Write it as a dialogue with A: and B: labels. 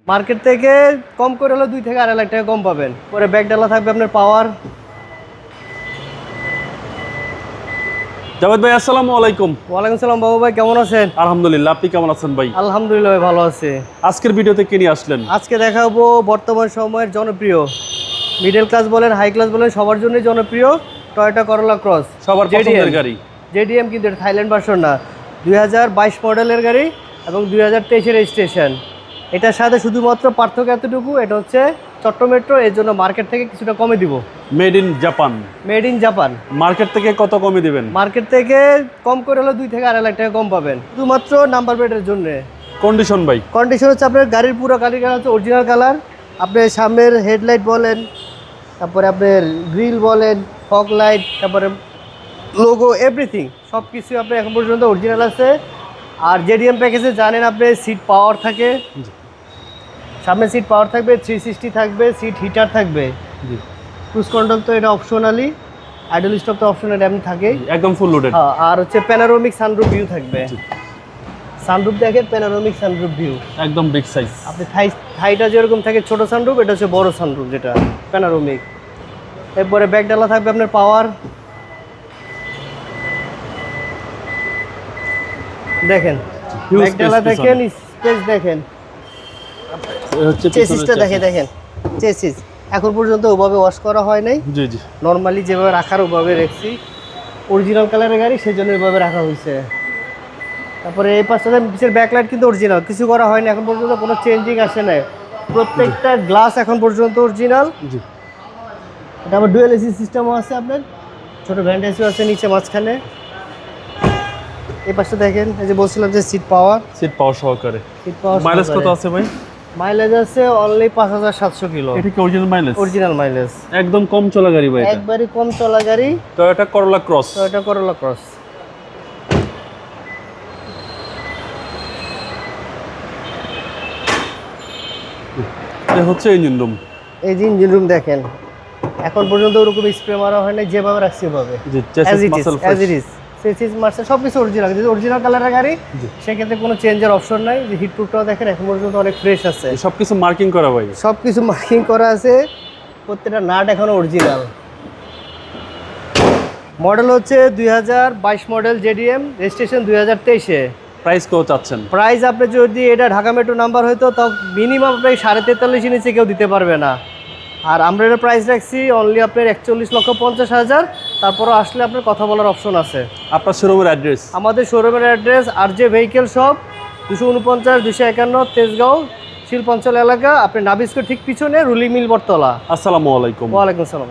A: Market থেকে কম করে হলো 2 থেকে 2.5 লাখ টাকা কম পাবেন। পরে ব্যাক ডালা থাকবে আপনার পাওয়ার।
B: জাভেদ ভাই আসসালামু আলাইকুম।
A: ওয়ালাইকুম সালাম বাবু ভাই, কেমন আছেন?
B: আলহামদুলিল্লাহ, আপনি কেমন আছেন ভাই?
A: আলহামদুলিল্লাহ ভাই, ভালো আছি।
B: আজকের ভিডিওতে কি নিয়ে আসলেন?
A: আজকে দেখাবো বর্তমান সময়ের জনপ্রিয়, মিডল ক্লাস বলেন হাই ক্লাস বলেন সবার জন্যই জনপ্রিয় টয়োটা করোলা ক্রস।
B: সবার পছন্দের গাড়ি।
A: জেডিএম, কিন্তু এটা থাইল্যান্ড ভার্সন না, 2022 মডেলের গাড়ি এবং 2023 রেজিস্ট্রেশন। এটার সাথে শুধুমাত্র পার্থক্য এতটুকু, এটা হচ্ছে চট্ট মেট্রো, এর জন্য মার্কেট থেকে কিছুটা কমে দিব।
B: Made in Japan.
A: Made in Japan.
B: Market থেকে কত কমে দিবেন?
A: মার্কেট থেকে কম করে হলো 2 থেকে 2.5 লাখ টাকা কম পাবেন, শুধুমাত্র নাম্বার প্লেটের জন্য।
B: কন্ডিশন ভাই?
A: কন্ডিশন হচ্ছে আপনার গাড়ির পুরো গাড়ির কালার হচ্ছে অরিজিনাল কালার। আপনার সামনের হেডলাইট বলেন, তারপরে আপনার গ্রিল বলেন, ফগ লাইট, তারপরে লোগো, এভরিথিং সব কিছু আপনার এখন পর্যন্ত অরিজিনাল আছে। আর জেডিএম প্যাকেজে জানেন আপনি সিট পাওয়ার থাকে, সামনে সিট পাওয়ার থাকবে, 360 থাকবে, সিট হিটার থাকবে।
B: জি।
A: ক্রুজ কন্ট্রোল তো এটা অপশনালি, আইডল স্টপ তো অপশনালি এমনি থাকে,
B: একদম ফুল লোডেড।
A: হ্যাঁ। আর হচ্ছে প্যানোরামিক সানরুফ ভিউ থাকবে। সানরুফ দেখেন, প্যানোরামিক সানরুফ ভিউ,
B: একদম বিগ সাইজ।
A: আপনি থাইটা যেরকম থাকে ছোট সানরুফ, এটা হচ্ছে বড় সানরুফ যেটা প্যানোরামিক। এরপরে ব্যাক ডালা থাকবে আপনার পাওয়ার। দেখেন ব্যাক ডালা দেখেন, স্পেস দেখেন, চেসিসটা দেখেন চেসিস এখন পর্যন্ত ওভাবে ওয়াশ করা হয় নাই।
B: জি জি।
A: নর্মালি যেভাবে রাখার ওভাবে রেখেছি, অরিজিনাল কালারের গাড়ি সেই জন্য ওইভাবে রাখা হয়েছে। তারপরে এই পাশটা পিছের ব্যাকলাইট কিন্তু অরিজিনাল, কিছু করা হয়নি এখন পর্যন্ত, কোনো চেঞ্জিং আসে না, প্রত্যেকটা গ্লাস এখন পর্যন্ত অরিজিনাল।
B: জি।
A: এটা আবার ডুয়েল এসি সিস্টেমও আছে, আপনার ছোটো ভ্যান্ট এসিও আছে নিচে মাঝখানে। এই পাশটা দেখেন, এই যে বলছিলাম যে সিট পাওয়ার
B: সহকারে।
A: সিট পাওয়ার।
B: মাইলেজ কত আছে ভাই?
A: মাইলেজ আছে অনলি 5700 কিলো।
B: এটা কি অরিজিনাল মাইলেজ?
A: অরিজিনাল মাইলেজ,
B: একদম কম চলা গাড়ি ভাই,
A: একবারই কম চলা গাড়ি।
B: টয়োটা করোলা ক্রস।
A: টয়োটা করোলা ক্রস।
B: এটা হচ্ছে ইঞ্জিন রুম।
A: এই যে ইঞ্জিন রুম দেখেন, এখন পর্যন্ত ওরকম স্প্রে মারা হয় না, যেভাবে রাখছি ওভাবে
B: জি, চেসিস মাসল
A: অ্যাজ ইট ইজ। চেসিস মার্সেল সবকিছু অরিজিনাল, যদি অরিজিনাল কালারের গাড়ি সেক্ষেত্রে কোনো চেঞ্জের অপশন নাই। যে হিট প্রুফটাও দেখেন এখন পর্যন্ত অনেক ফ্রেশ আছে,
B: সবকিছু মার্কিং করা ভাই।
A: সবকিছু মার্কিং করা আছে, প্রত্যেকটা নাট এখনো অরিজিনাল। মডেল হচ্ছে 2022 মডেল জেডিএম, রেজিস্ট্রেশন 2023-এ।
B: প্রাইস কত চাচ্ছেন?
A: প্রাইস আপনি যদি এটা ঢাকা মেট্রো নাম্বার হইতো তাও মিনিমাম আপনাকে 43.5 নিচে কেউ দিতে পারবে না। আর আমরা এটা প্রাইস রাখছি অনলি আপনার 41,50,000। তারপরও আসলে আপনার কথা বলার অপশন আছে।
B: আপনার শোরুমের অ্যাড্রেস?
A: আমাদের শোরুমের অ্যাড্রেস আর জে ভেহিকেল শপ, 249 251 তেজগাঁও শিল্পাঞ্চল এলাকা, আপনি নাবিস্কো ঠিক পিছনে রুলি মিল বটতলা।
B: আসসালামু আলাইকুম।
A: ওয়ালাইকুম আসসালাম।